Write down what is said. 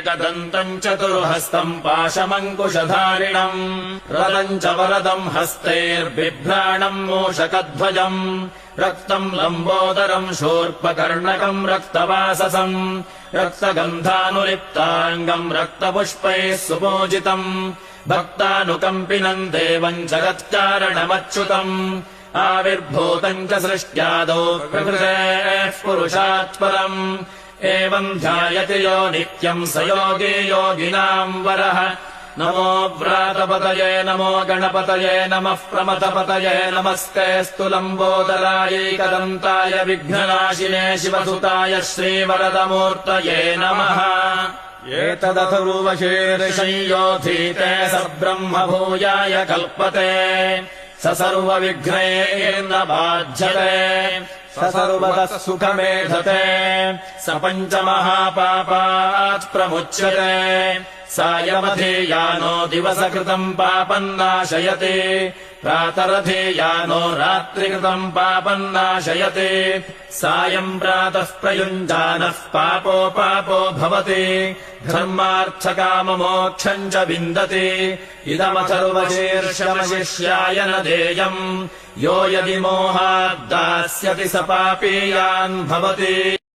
एकदन्तम् चतुर्हस्तम् पाशमङ्कुशधारिणम् रदम् च वरदम् हस्तैर्बिभ्राणम् मूषकध्वजम् रक्तम् लम्बोदरम् शूर्पकर्णकम् रक्तवाससम् रक्तगन्धानुलिप्ताङ्गम् रक्तपुष्पैः सुपूजितम् भक्तानुकम्पिनम् देवम् जगत्कारणमच्युतम् आविर्भूतम् च सृष्ट्यादौ प्रकृतेः पुरुषात् परम् एवम् ध्यायति यो नित्यम् स योगी योगिनाम् वरः नमो व्रातपतये नमो गणपतये नमः प्रमथपतये नमस्तेऽस्तु लम्बोदरायैकदन्ताय विघ्ननाशिने शिवसुताय श्रीवरदमूर्तये नमः एतदथर्वशीर्षयोऽधीते स ब्रह्म भूयाय कल्पते स सर्वविघ्नैर्न बाध्यते स सर्वतः सुखमेधते स पञ्चमहापापात् प्रमुच्यते सायमधीयानो दिवसकृतम् पापम् नाशयति प्रातरधीयानो रात्रिकृतम् पापम् नाशयति सायम् प्रातः प्रयुञ्जानः पापो भवति धर्मार्थकाममोक्षम् च विन्दति इदमथर्वशीर्षमशिष्याय न देयम् यो यदि मोहाद्दास्यति स पापीयान् भवति।